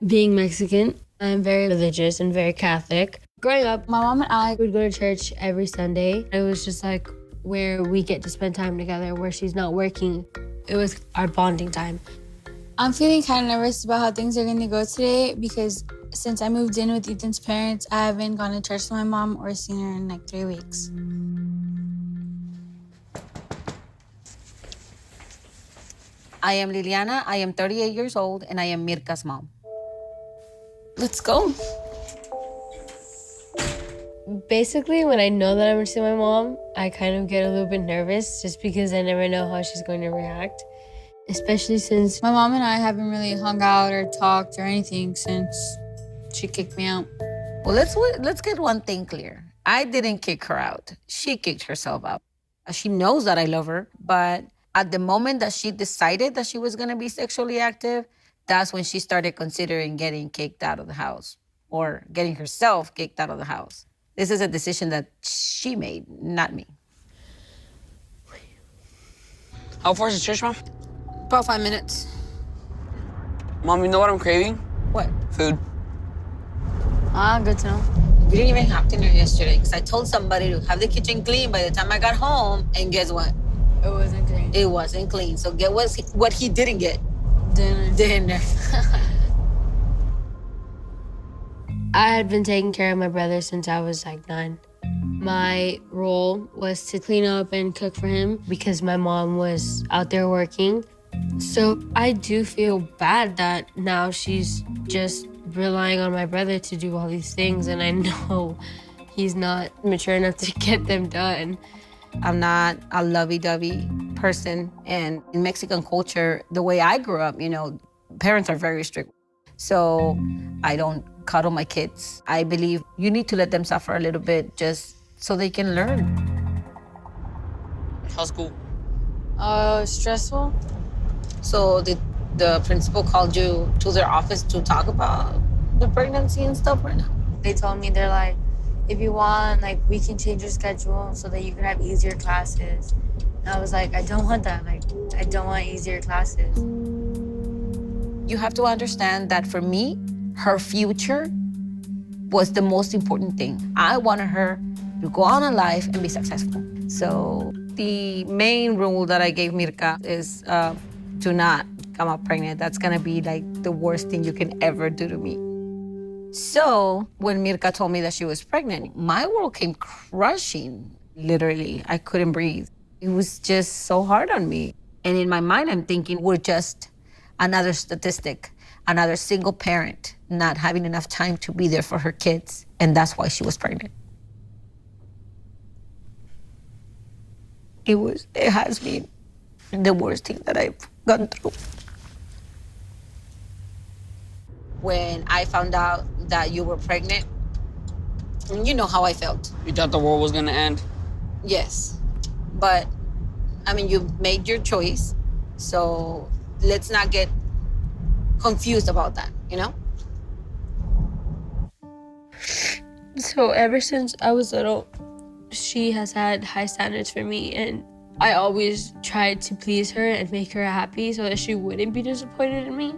Being Mexican, I'm very religious and very Catholic. Growing up, my mom and I would go to church every Sunday. It was just like where we get to spend time together, where she's not working. It was our bonding time. I'm feeling kind of nervous about how things are going to go today because since I moved in with Ethan's parents, I haven't gone to church with my mom or seen her in like 3 weeks. I am Liliana, I am 38 years old, and I am Mirka's mom. Let's go. Basically, when I know that I'm going to see my mom, I kind of get a little bit nervous just because I never know how she's going to react. Especially since My mom and I haven't really hung out or talked or anything since she kicked me out. Well, let's get one thing clear. I didn't kick her out. She kicked herself out. She knows that I love her, but at the moment that she decided that she was going to be sexually active, that's when she started considering getting kicked out of the house or getting herself kicked out of the house. This is a decision that she made, not me. How far is the church, Mom? About 5 minutes. Mom, you know what I'm craving? What? Food. Good to know. We didn't even have dinner yesterday because I told somebody to have the kitchen clean by the time I got home, and guess what? It wasn't clean. It wasn't clean. So get what he didn't get? Dinner. I had been taking care of my brother since I was like 9. My role was to clean up and cook for him because my mom was out there working. So I do feel bad that now she's just relying on my brother to do all these things, and I know he's not mature enough to get them done. I'm not a lovey-dovey person, and in Mexican culture, the way I grew up, parents are very strict. So I don't cuddle my kids. I believe you need to let them suffer a little bit just so they can learn. How's school? Stressful? So the principal called you to their office to talk about the pregnancy and stuff right now? They told me, they're like, if you want, like, we can change your schedule so that you can have easier classes. And I was like, I don't want that. Like, I don't want easier classes. You have to understand that for me, her future was the most important thing. I wanted her to go on in life and be successful. So the main rule that I gave Mirka is do not come out pregnant. That's gonna be like the worst thing you can ever do to me. So when Mirka told me that she was pregnant, my world came crashing, literally. I couldn't breathe. It was just so hard on me. And in my mind, I'm thinking we're just another statistic, another single parent not having enough time to be there for her kids. And that's why she was pregnant. It has been the worst thing that I've gone through. When I found out that you were pregnant, you know how I felt. You thought the world was gonna end? Yes, but I mean, you made your choice, so let's not get confused about that, So ever since I was little, she has had high standards for me, and I always tried to please her and make her happy so that she wouldn't be disappointed in me.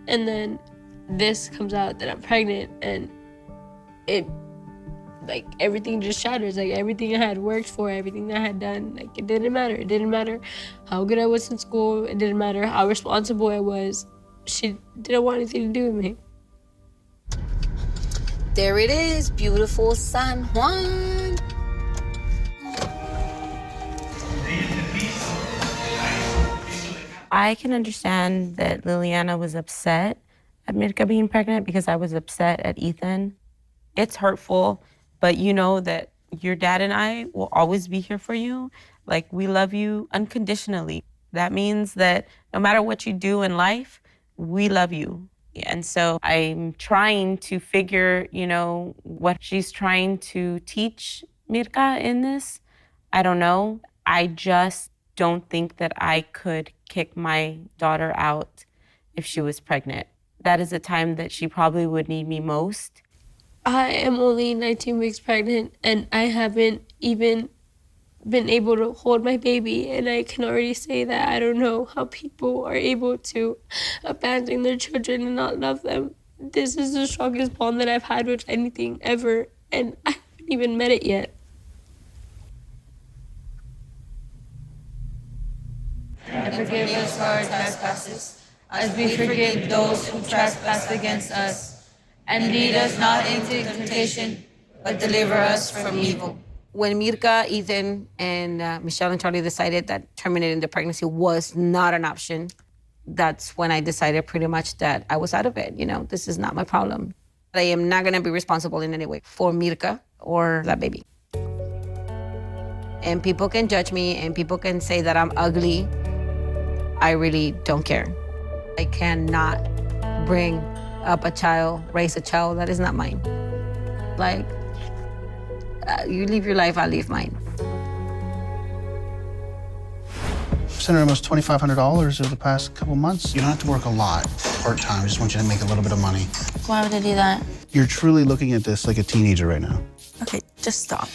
And then this comes out that I'm pregnant, and everything just shatters. Like, everything I had worked for, everything that I had done, like, it didn't matter. It didn't matter how good I was in school. It didn't matter how responsible I was. She didn't want anything to do with me. There it is, beautiful San Juan. I can understand that Liliana was upset at Mirka being pregnant because I was upset at Ethan. It's hurtful, but you know that your dad and I will always be here for you. Like, we love you unconditionally. That means that no matter what you do in life, we love you. And so I'm trying to figure, what she's trying to teach Mirka in this. I don't know. I just don't think that I could kick my daughter out if she was pregnant. That is a time that she probably would need me most. I am only 19 weeks pregnant, and I haven't even been able to hold my baby, and I can already say that I don't know how people are able to abandon their children and not love them. this is the strongest bond that I've had with anything ever, and I haven't even met it yet. And forgive us our trespasses, as we forgive those who trespass against us. And lead us not into temptation, but deliver us from evil. When Mirka, Ethan, and Michelle and Charlie decided that terminating the pregnancy was not an option, that's when I decided pretty much that I was out of it. You know, this is not my problem. I am not gonna be responsible in any way for Mirka or that baby. And people can judge me and people can say that I'm ugly. I really don't care. I cannot bring up a child, raise a child that is not mine. Like, you live your life, I live mine. Sent her almost $2,500 over the past couple months. You don't have to work a lot, part-time. I just want you to make a little bit of money. Why would I do that? You're truly looking at this like a teenager right now. Okay, just stop.